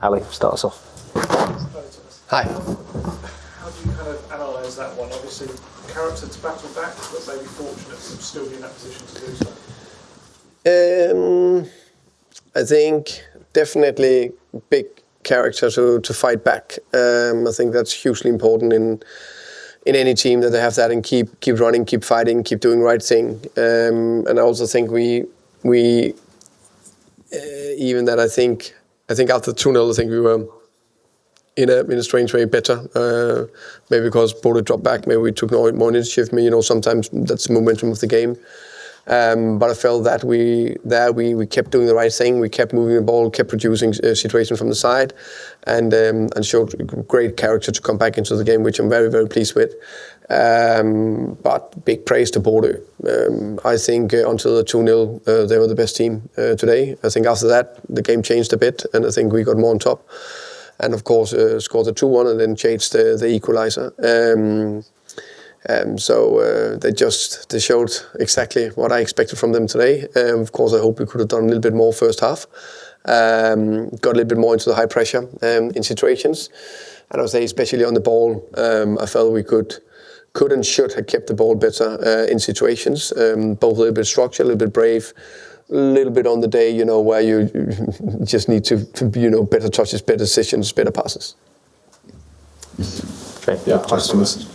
Ali, start us off. Hi. How do you kind of analyse that one? Obviously, character to battle back, but maybe fortunate to still be in that position to do so. I think definitely big character to fight back. I think that's hugely important in any team, that they have that and keep running, keep fighting, keep doing the right thing. And I also think we even that I think after 2-0, I think we were in a strange way better. Maybe because Bodo dropped back, maybe we took more initiative. Sometimes that's the momentum of the game. But I felt that we kept doing the right thing. We kept moving the ball, kept producing situations from the side, and showed great character to come back into the game, which I'm very, very pleased with. But big praise to Bodo. I think until the 2-0, they were the best team today. I think after that, the game changed a bit, and I think we got more on top. And of course, scored the 2-1 and then changed the equalizer. So they showed exactly what I expected from them today. Of course, I hope we could have done a little bit more first half. Got a little bit more into the high pressure in situations. And I would say, especially on the ball, I felt we could and should have kept the ball better in situations. Both a little bit structured, a little bit brave, a little bit on the day, where you just need to better touches, better decisions, better passes. Okay. Yeah, Thomas.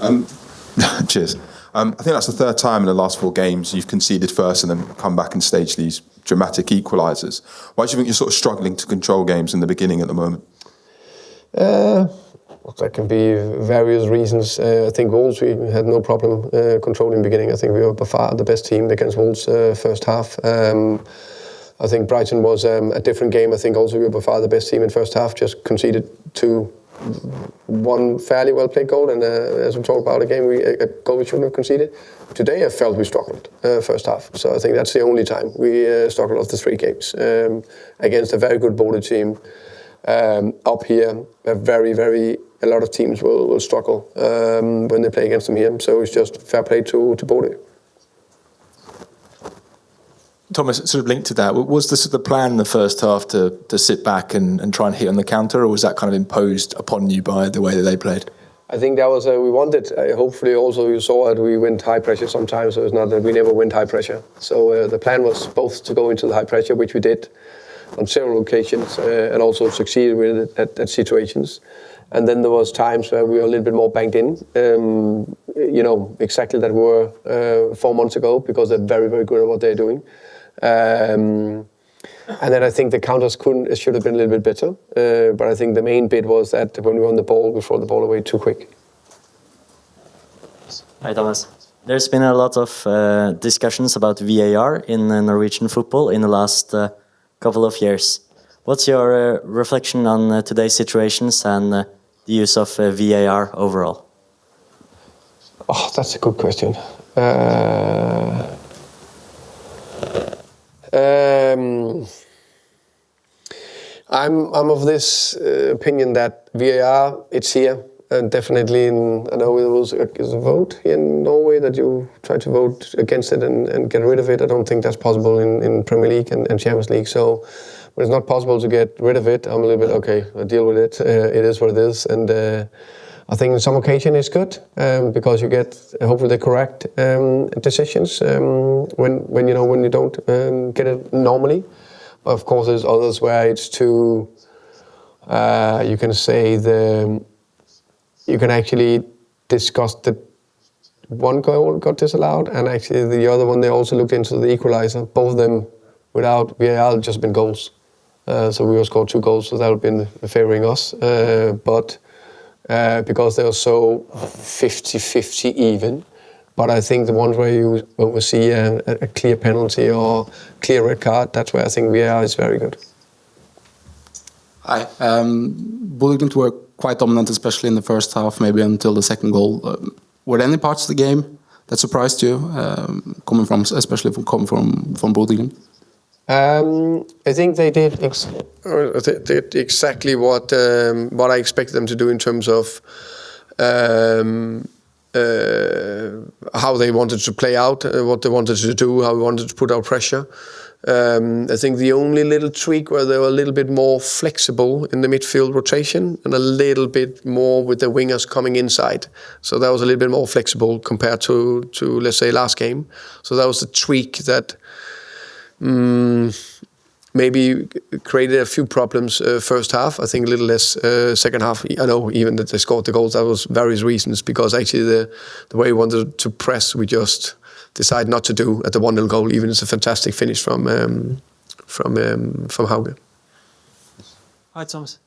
Cheers. I think that's the third time in the last 4 games you've conceded first and then come back and stage these dramatic equalisers. Why do you think you're sort of struggling to control games in the beginning at the moment? There can be various reasons. I think Wolves, we had no problem controlling the beginning. I think we were by far the best team against Wolves first half. I think Brighton was a different game. I think also we were by far the best team in first half, just conceded one fairly well played goal, and as we talked about again, a goal we shouldn't have conceded. Today I felt we struggled first half, so I think that's the only time we struggled of the 3 games against a very good Bodo team. Up here, a lot of teams will struggle when they play against them here, so it's just fair play to Bodo. Thomas, sort of linked to that, was the plan in the first half to sit back and try and hit on the counter, or was that kind of imposed upon you by the way that they played? I think that was we wanted. Hopefully, also you saw that we went high pressure sometimes, so it's not that we never went high pressure. So the plan was both to go into the high pressure, which we did on several occasions, and also succeeded with it at situations. And then there was times where we were a little bit more banged in. Exactly that were 4 months ago, because they're very, very good at what they're doing. And then I think the counters should have been a little bit better. But I think the main bit was that when we were on the ball, we throw the ball away too quick. Hi, Thomas. There's been a lot of discussions about VAR in Norwegian football in the last couple of years. What's your reflection on today's situations and the use of VAR overall? Oh, that's a good question. I'm of this opinion that VAR, it's here, and definitely I know there was a vote in Norway that you try to vote against it and get rid of it. I don't think that's possible in Premier League and Champions League. So when it's not possible to get rid of it, I'm a little bit, okay, I deal with it. It is what it is. And I think on some occasion it's good because you get hopefully the correct decisions when you don't get it normally. But of course, there's others where it's too. You can say you can actually discuss the one goal got disallowed, and actually the other one they also looked into the equalizer. Both of them without VAR just been goals. So we scored 2 goals, so that would have been favouring us. But because they were so 50-50 even. But I think the ones where you will see a clear penalty or clear red card, that's where I think VAR is very good. Hi. Glimt were quite dominant, especially in the first half, maybe until the second goal. Were there any parts of the game that surprised you, especially coming from Glimt? I think they did exactly what I expected them to do in terms of how they wanted to play out, what they wanted to do, how they wanted to put out pressure. I think the only little tweak where they were a little bit more flexible in the midfield rotation and a little bit more with the wingers coming inside. So that was a little bit more flexible compared to let's say last game. So that was the tweak that maybe created a few problems first half. I think a little less second half. I know even that they scored the goals. That was various reasons, because actually the way we wanted to press, we just decided not to do at the 1-0 goal. Even it's a fantastic finish from Hauge. Hi, Thomas.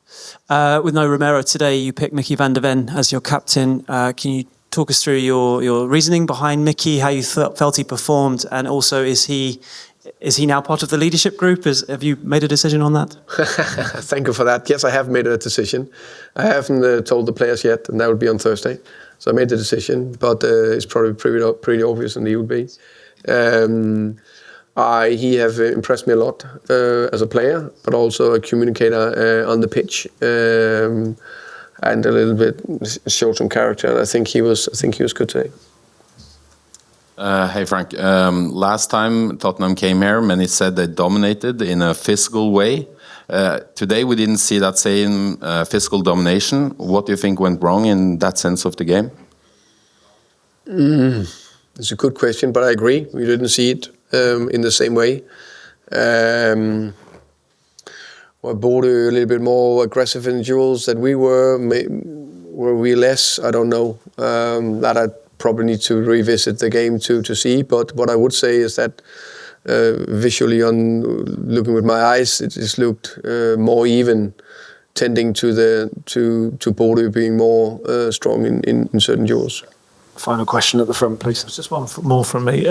With no Romero today, you picked Mickey van der Ven as your captain. Can you talk us through your reasoning behind Mickey, how you felt he performed, and also is he now part of the leadership group? Have you made a decision on that? Thank you for that. Yes, I have made a decision. I haven't told the players yet, and that will be on Thursday. So I made the decision, but it's probably pretty obvious, and he will be. He have impressed me a lot as a player, but also a communicator on the pitch, and a little bit showed some character. And I think he was good today. Hey Frank, last time Tottenham came here, many said they dominated in a physical way. Today we didn't see that same physical domination. What do you think went wrong in that sense of the game? It's a good question, but I agree. We didn't see it in the same way. Bodo a little bit more aggressive in duels than we were. Were we less? I don't know. That I probably need to revisit the game to see. But what I would say is that visually, on looking with my eyes, it just looked more even, tending to Bodo being more strong in certain duels. Final question at the front, please. Just one more from me.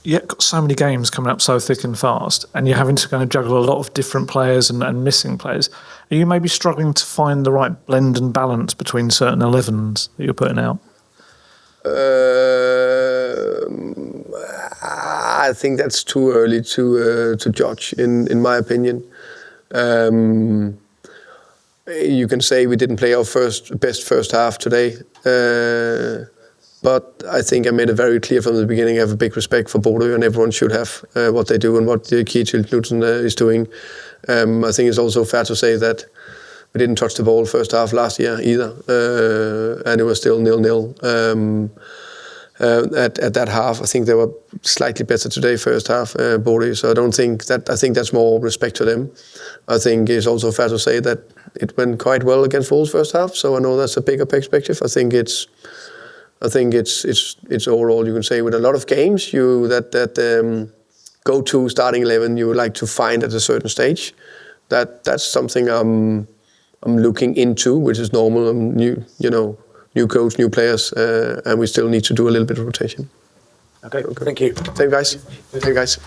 You've got so many games coming up so thick and fast, and you're having to kind of juggle a lot of different players and missing players. Are you maybe struggling to find the right blend and balance between certain 11s that you're putting out? I think that's too early to judge, in my opinion. You can say we didn't play our best first half today. But I think I made it very clear from the beginning I have a big respect for Bodo, and everyone should have what they do and what Kjetil Knudsen is doing. I think it's also fair to say that we didn't touch the ball first half last year either, and it was still 0-0 at that half. I think they were slightly better today first half, Bodo. So I think that's more respect to them. I think it's also fair to say that it went quite well against Wolves first half. So I know that's a bigger perspective. I think it's overall, you can say, with a lot of games that go to starting 11 you would like to find at a certain stage. That's something I'm looking into, which is normal. I'm new coach, new players, and we still need to do a little bit of rotation. Okay. Thank you. Thank you guys.